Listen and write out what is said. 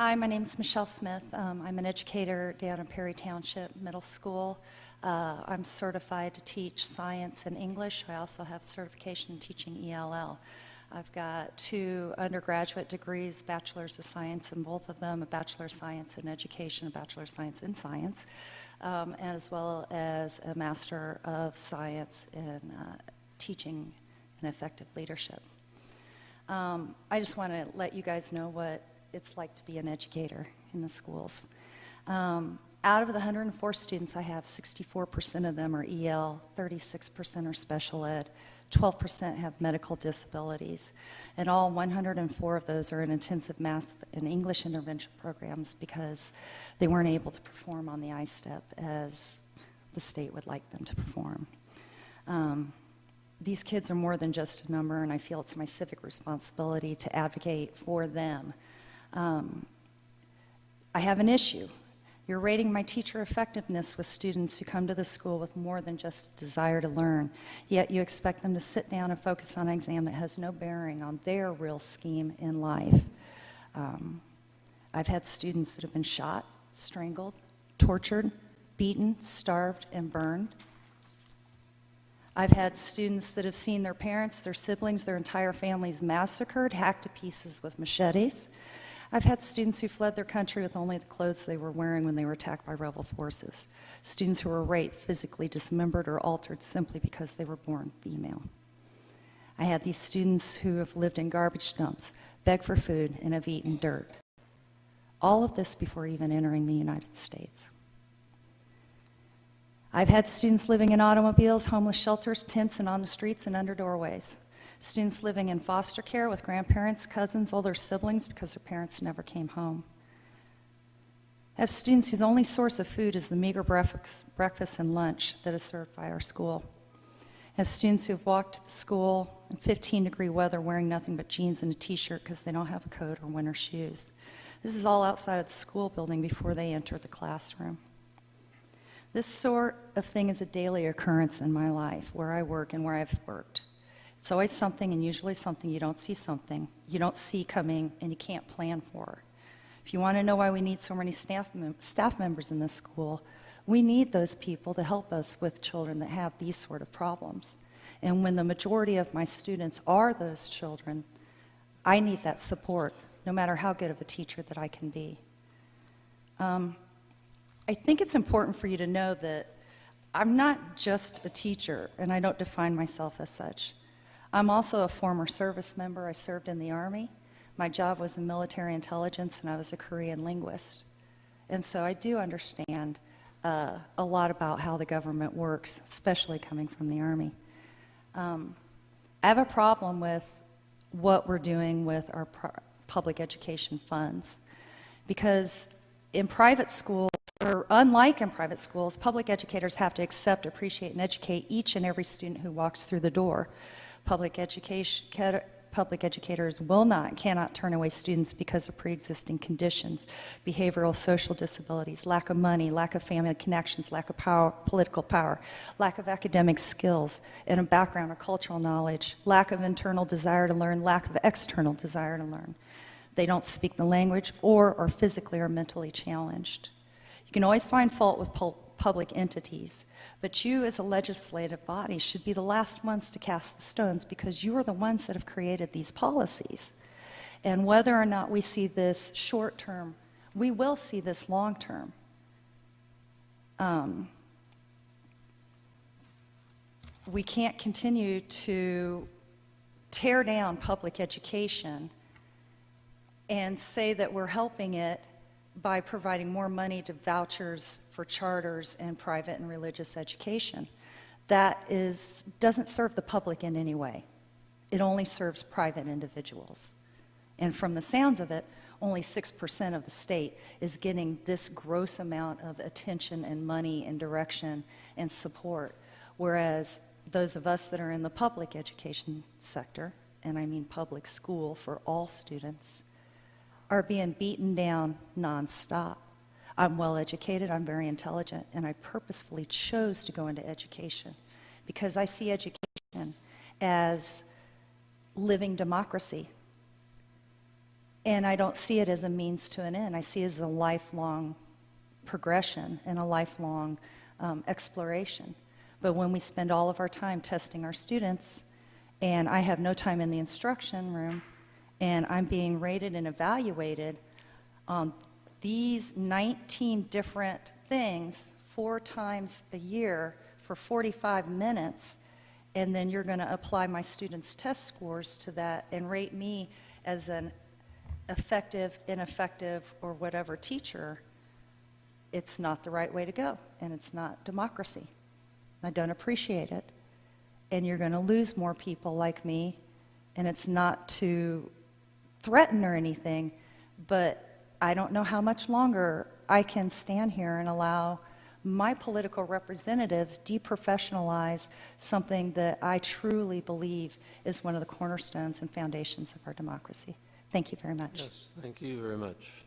Hi, my name is Michelle Smith. I'm an educator down in Perry Township Middle School. I'm certified to teach science and English. I also have certification in teaching ELL. I've got 2 undergraduate degrees, Bachelor's of Science in both of them, a Bachelor of Science in Education, a Bachelor of Science in Science, as well as a Master of Science in Teaching and Effective Leadership. I just want to let you guys know what it's like to be an educator in the schools. Out of the 104 students I have, 64% of them are EL, 36% are special ed, 12% have medical disabilities, and all 104 of those are in intensive math and English intervention programs because they weren't able to perform on the I-STEP as the state would like them to perform. These kids are more than just a number, and I feel it's my civic responsibility to advocate for them. I have an issue. You're rating my teacher effectiveness with students who come to the school with more than just a desire to learn, yet you expect them to sit down and focus on an exam that has no bearing on their real scheme in life. I've had students that have been shot, strangled, tortured, beaten, starved, and burned. I've had students that have seen their parents, their siblings, their entire families massacred, hacked to pieces with machetes. I've had students who fled their country with only the clothes they were wearing when they were attacked by rebel forces. Students who were raped, physically dismembered, or altered simply because they were born female. I had these students who have lived in garbage dumps, begged for food, and have eaten dirt. All of this before even entering the United States. I've had students living in automobiles, homeless shelters, tents, and on the streets and under doorways. Students living in foster care with grandparents, cousins, older siblings because their parents never came home. I have students whose only source of food is the meager breakfast and lunch that is served by our school. I have students who have walked to the school in 15-degree weather wearing nothing but jeans and a t-shirt because they don't have a coat or winter shoes. This is all outside of the school building before they enter the classroom. This sort of thing is a daily occurrence in my life, where I work and where I've worked. It's always something, and usually something you don't see coming, and you can't plan for. If you want to know why we need so many staff members in this school, we need those people to help us with children that have these sort of problems. And when the majority of my students are those children, I need that support, no matter how good of a teacher that I can be. I think it's important for you to know that I'm not just a teacher, and I don't define myself as such. I'm also a former service member. I served in the Army. My job was in military intelligence, and I was a Korean linguist. And so I do understand a lot about how the government works, especially coming from the Army. I have a problem with what we're doing with our public education funds, because in private schools, or unlike in private schools, public educators have to accept, appreciate, and educate each and every student who walks through the door. Public educators will not, cannot turn away students because of pre-existing conditions, behavioral, social disabilities, lack of money, lack of family connections, lack of power, political power, lack of academic skills and a background or cultural knowledge, lack of internal desire to learn, lack of external desire to learn. They don't speak the language or are physically or mentally challenged. You can always find fault with public entities, but you as a legislative body should be the last ones to cast the stones, because you are the ones that have created these policies. And whether or not we see this short term, we will see this long term. We can't continue to tear down public education and say that we're helping it by providing more money to vouchers for charters and private and religious education. That doesn't serve the public in any way. It only serves private individuals. And from the sounds of it, only 6% of the state is getting this gross amount of attention and money and direction and support, whereas those of us that are in the public education sector, and I mean public school for all students, are being beaten down nonstop. I'm well educated, I'm very intelligent, and I purposefully chose to go into education because I see education as living democracy. And I don't see it as a means to an end. I see it as a lifelong progression and a lifelong exploration. But when we spend all of our time testing our students, and I have no time in the instruction room, and I'm being rated and evaluated on these 19 different things 4 times a year for 45 minutes, and then you're going to apply my students' test scores to that and rate me as an effective, ineffective, or whatever teacher, it's not the right way to go, and it's not democracy. I don't appreciate it. And you're going to lose more people like me, and it's not to threaten or anything, but I don't know how much longer I can stand here and allow my political representatives deprofessionalize something that I truly believe is one of the cornerstones and foundations of our democracy. Thank you very much. Yes, thank you very much.